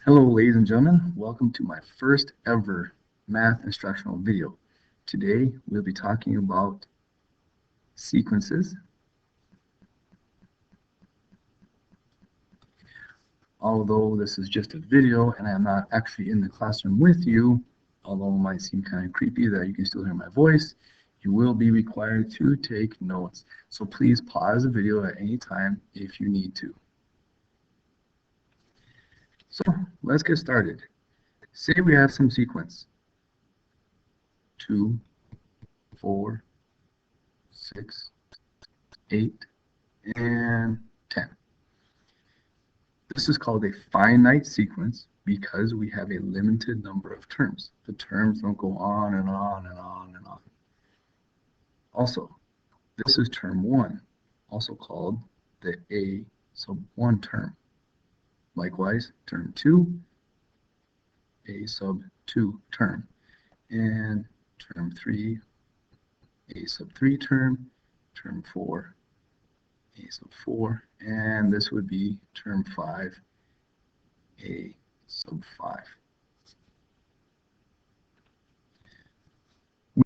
Hello, ladies and gentlemen. Welcome to my first ever math instructional video. Today, we'll be talking about sequences. Although this is just a video and I'm not actually in the classroom with you, although it might seem kind of creepy that you can still hear my voice, you will be required to take notes. So please pause the video at any time if you need to. So let's get started. Say we have some sequence. 2, 4, 6, 8, and 10. This is called a finite sequence because we have a limited number of terms. The terms don't go on and on and on and on. Also, this is term 1, also called the A sub 1 term. Likewise, term 2, A sub 2 term. And term 3, A sub 3 term. Term 4, A sub 4. And this would be term 5, A sub 5.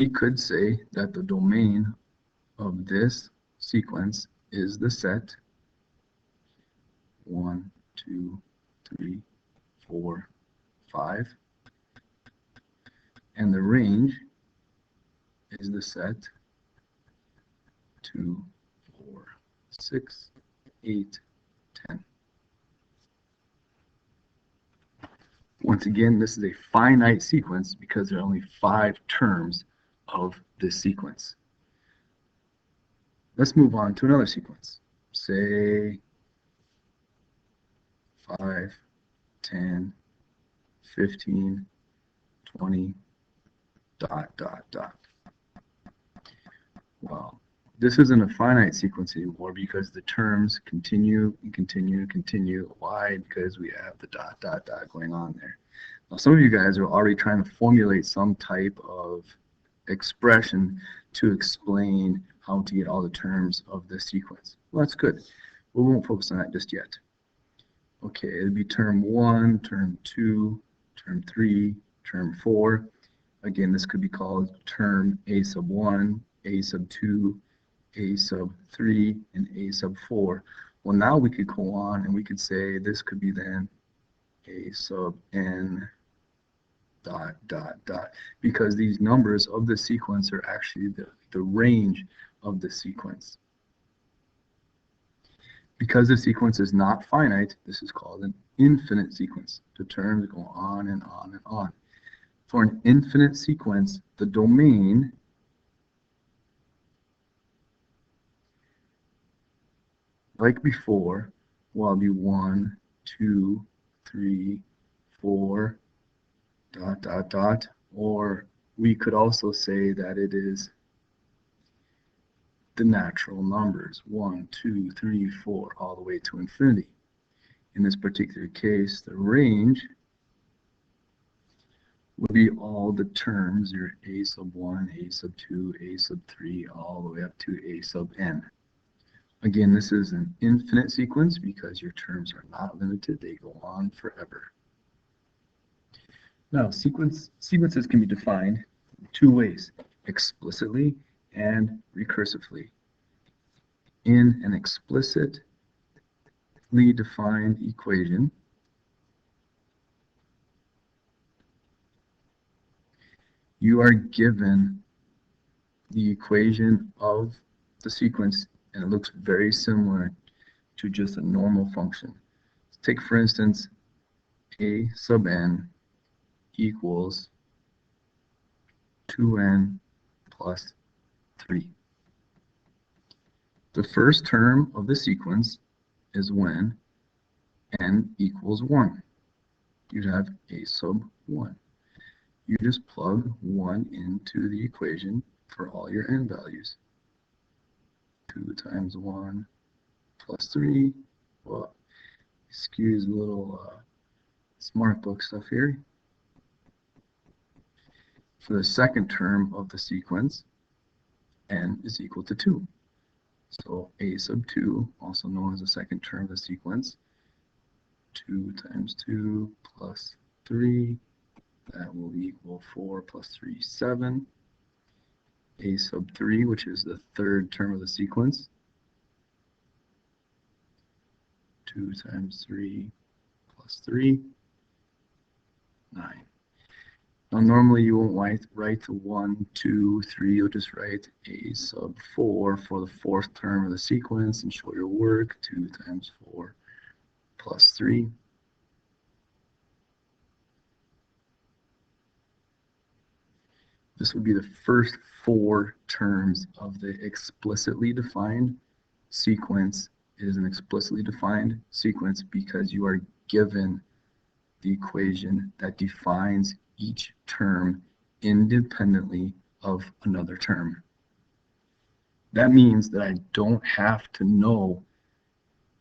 We could say that the domain of this sequence is the set 1, 2, 3, 4, 5, and the range is the set 2, 4, 6, 8, 10. Once again, this is a finite sequence because there are only 5 terms of this sequence. Let's move on to another sequence. Say 5, 10, 15, 20, ... Well, this isn't a finite sequence anymore because the terms continue and continue and continue. Why? Because we have the ... going on there. Now, some of you guys are already trying to formulate some type of expression to explain how to get all the terms of this sequence. Well, that's good. We won't focus on that just yet. Okay, it'd be term 1, term 2, term 3, term 4. Again, this could be called term A sub 1, A sub 2, A sub 3, and A sub 4. Well, now we could go on and we could say this could be then A sub n ... because these numbers of the sequence are actually the range of the sequence. Because the sequence is not finite, this is called an infinite sequence. The terms go on and on and on. For an infinite sequence, the domain like before will be 1, 2, 3, 4, ... or we could also say that it is the natural numbers 1, 2, 3, 4 all the way to infinity. In this particular case, the range would be all the terms, your A sub 1, A sub 2, A sub 3, all the way up to A sub n. Again, this is an infinite sequence because your terms are not limited, they go on forever. Now, sequences can be defined in 2 ways, explicitly and recursively. In an explicitly defined equation, you are given the equation of the sequence and it looks very similar to just a normal function. Take, for instance, A sub n equals 2n plus 3. The first term of the sequence is when n equals 1. You'd have A sub 1. You just plug 1 into the equation for all your n values. 2 times 1 plus 3. Well, excuse a little smart book stuff here. For the second term of the sequence, n is equal to 2. So A sub 2, also known as the second term of the sequence, 2 times 2 plus 3, that will equal 4 plus 3, 7. A sub 3, which is the third term of the sequence. 2 times 3 plus 3, 9. Now normally you won't write 1, 2, 3, you'll just write a sub 4 for the fourth term of the sequence and show your work. 2 times 4 plus 3. This would be the first 4 terms of the explicitly defined sequence. It is an explicitly defined sequence because you are given the equation that defines each term independently of another term. That means that I don't have to know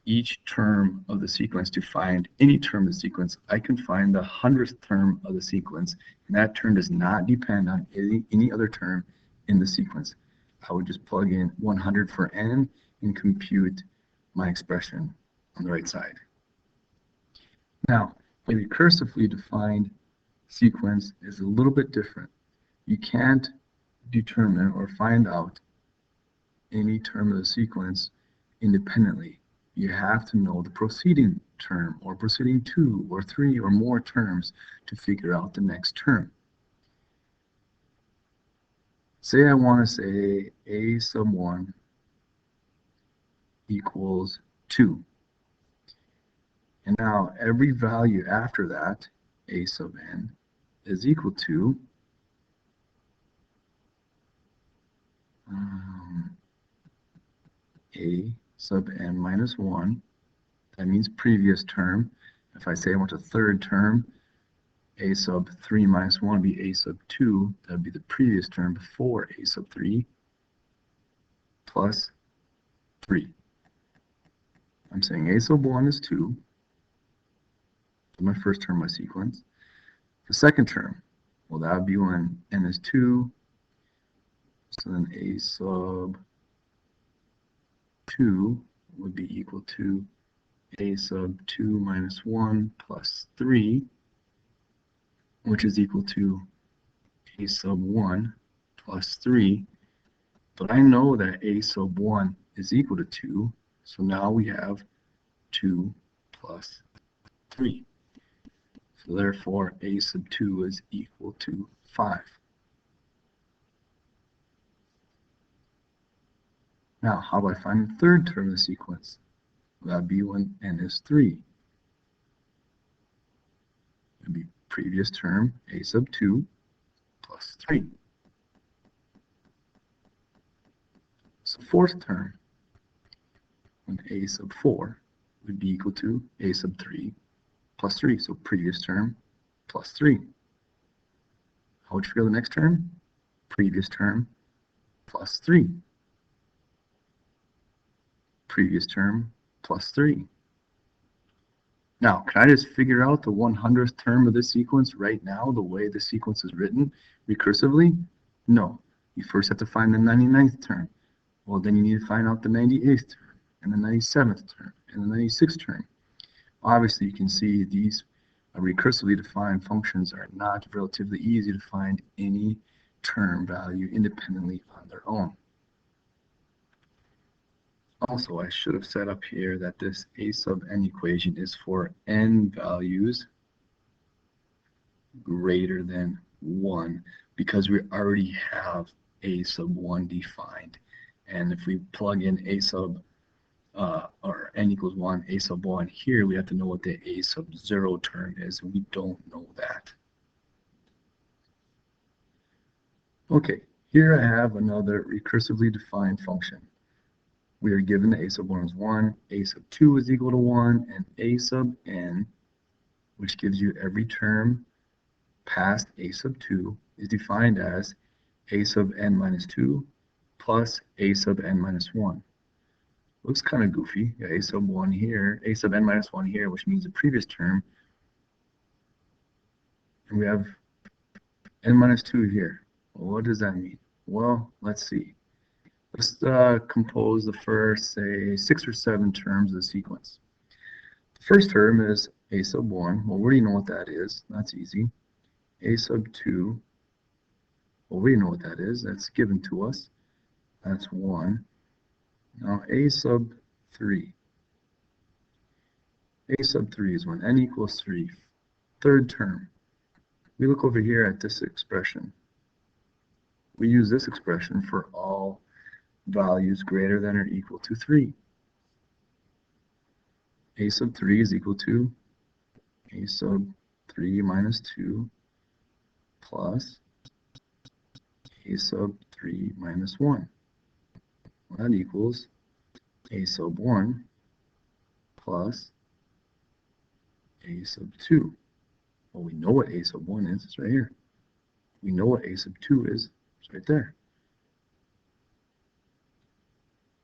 each term of the sequence to find any term of the sequence. I can find the 100th term of the sequence, and that term does not depend on any other term in the sequence. I would just plug in 100 for n and compute my expression on the right side. Now, a recursively defined sequence is a little bit different. You can't determine or find out any term of the sequence independently. You have to know the preceding term or preceding 2 or 3 or more terms to figure out the next term. Say I want to say a sub 1 equals 2. And now every value after that, a sub n, is equal to a sub n minus 1. That means previous term. If I say I want a third term, a sub 3 minus 1 would be a sub 2. That would be the previous term before a sub 3 plus 3. I'm saying a sub 1 is 2. My first term of my sequence. The second term, well, that would be when n is 2. So then a sub 2 would be equal to a sub 2 minus 1 plus 3, which is equal to a sub 1 plus 3. But I know that a sub 1 is equal to 2, so now we have 2 plus 3. So therefore, a sub 2 is equal to 5. Now, how do I find the third term of the sequence? That would be when n is 3. It would be previous term, a sub 2 plus 3. So fourth term, when a sub 4 would be equal to a sub 3 plus 3. So previous term plus 3. How would you figure the next term? Previous term plus 3. Previous term plus 3. Now, can I just figure out the 100th term of this sequence right now, the way the sequence is written recursively? No. You first have to find the 99th term. Well, then you need to find out the 98th term, and the 97th term, and the 96th term. Obviously, you can see these recursively defined functions are not relatively easy to find any term value independently on their own. Also, I should have set up here that this a sub n equation is for n values greater than 1 because we already have a sub 1 defined. And if we plug in a sub or n equals 1, a sub 1 here, we have to know what the a sub 0 term is, and we don't know that. Okay, here I have another recursively defined function. We are given that a sub 1 is 1, a sub 2 is equal to 1, and a sub n, which gives you every term past a sub 2, is defined as a sub n minus 2 plus a sub n minus 1. Looks kind of goofy. Yeah, a sub 1 here, a sub n minus 1 here, which means the previous term. And we have n minus 2 here. Well, what does that mean? Well, let's see. Let's compose the first, say, 6 or 7 terms of the sequence. The first term is a sub 1, well, we already know what that is. That's easy. A sub 2, well, we know what that is. That's given to us. That's 1. Now, a sub 3. A sub 3 is when n equals 3. Third term. We look over here at this expression. We use this expression for all values greater than or equal to 3. A sub 3 is equal to a sub 3 minus 2 plus a sub 3 minus 1. Well, that equals a sub 1 plus a sub 2. Well, we know what a sub 1 is. It's right here. We know what a sub 2 is. It's right there.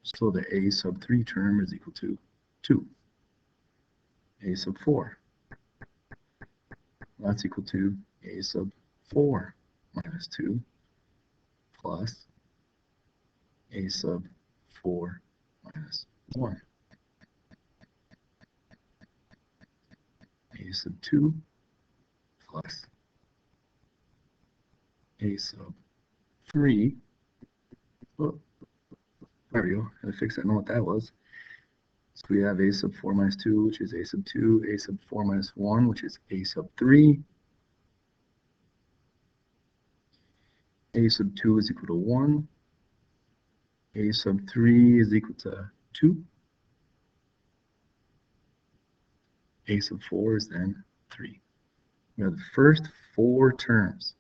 So the a sub 3 term is equal to 2. A sub 4. That's equal to a sub 4 minus 2 plus a sub 4 minus 1. A sub 2 plus a sub 3. Oh, there we go. Had to fix that. I know what that was. So we have a sub 4 minus 2, which is a sub 2, a sub 4 minus 1, which is a sub 3. A sub 2 is equal to 1. A sub 3 is equal to 2. A sub 4 is then 3. We have the first 4 terms.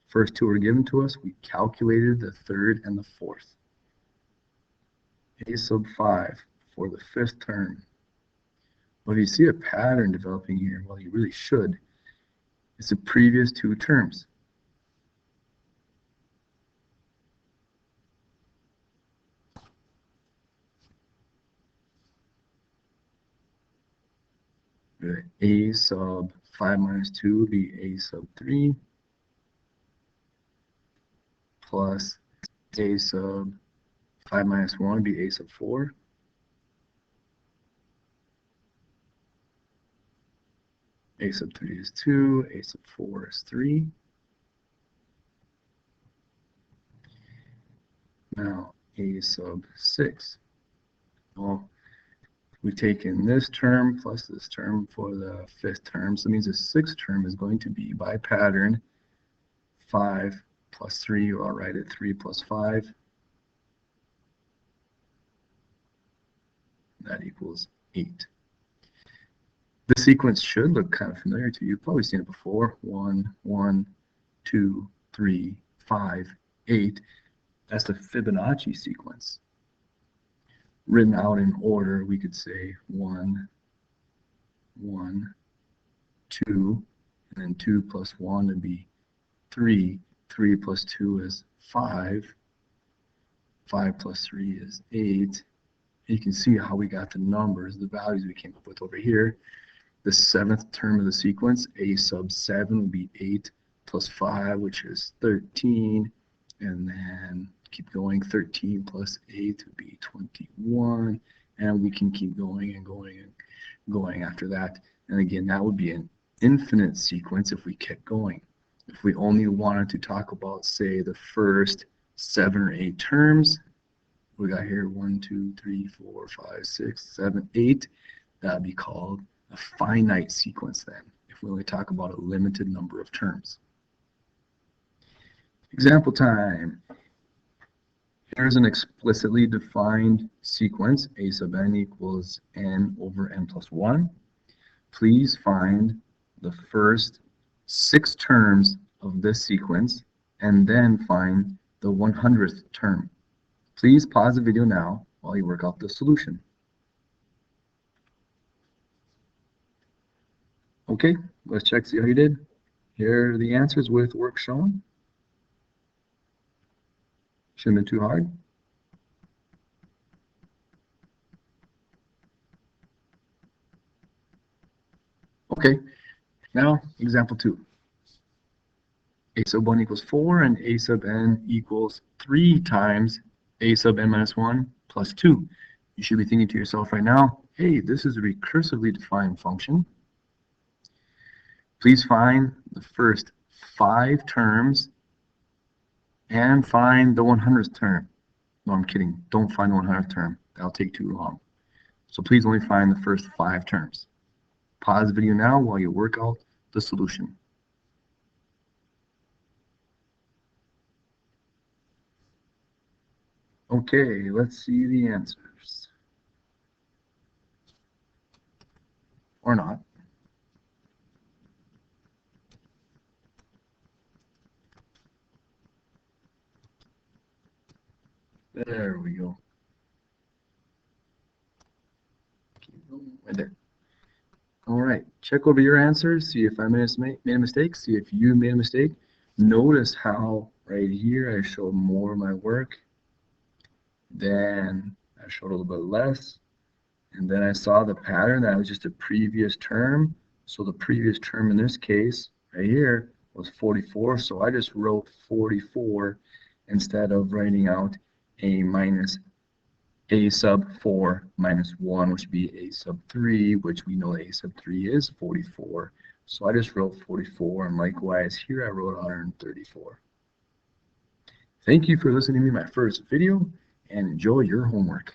First 2 are given to us. We calculated the third and the fourth. A sub 5 for the 5th term. Well, if you see a pattern developing here, well, you really should. It's the previous 2 terms. A sub 5 minus 2 would be a sub 3 plus a sub 5 minus 1 would be a sub 4. A sub 3 is 2, a sub 4 is 3. Now, a sub 6. Well, we've taken this term plus this term for the 5th term. So that means the 6th term is going to be, by pattern, 5 plus 3, or I'll write it 3 plus 5. That equals 8. The sequence should look kind of familiar to you. You've probably seen it before. 1, 1, 2, 3, 5, 8. That's the Fibonacci sequence. Written out in order, we could say 1, 1, 2, and then 2 plus 1 would be 3. 3 plus 2 is 5. 5 plus 3 is 8. You can see how we got the numbers, the values we came up with over here. The 7th term of the sequence, a sub 7, would be 8 plus 5, which is 13. And then keep going, 13 plus 8 would be 21. And we can keep going and going and going after that. And again, that would be an infinite sequence if we kept going. If we only wanted to talk about, say, the first 7 or 8 terms, we got here 1, 2, 3, 4, 5, 6, 7, 8. That would be called a finite sequence then, if we only talk about a limited number of terms. Example time. Here's an explicitly defined sequence, a sub n equals n over n plus 1. Please find the first 6 terms of this sequence and then find the 100th term. Please pause the video now while you work out the solution. Okay, let's check, see how you did. Here are the answers with work shown. Shouldn't have been too hard. Okay, now example 2. A sub 1 equals 4 and a sub n equals 3 times a sub n minus 1 plus 2. You should be thinking to yourself right now, hey, this is a recursively defined function. Please find the first 5 terms and find the 100th term. No, I'm kidding. Don't find the 100th term. That'll take too long. So please only find the first 5 terms. Pause the video now while you work out the solution. Okay, let's see the answers. Or not. There we go. Keep going right there. All right, check over your answers, see if I made a mistake, see if you made a mistake. Notice how right here I showed more of my work, then I showed a little bit less, and then I saw the pattern that was just a previous term. So the previous term in this case right here was 44, so I just wrote 44 instead of writing out a minus a sub 4 minus 1, which would be a sub 3, which we know a sub 3 is 44. So I just wrote 44, and likewise here I wrote 134. Thank you for listening to my first video, and enjoy your homework.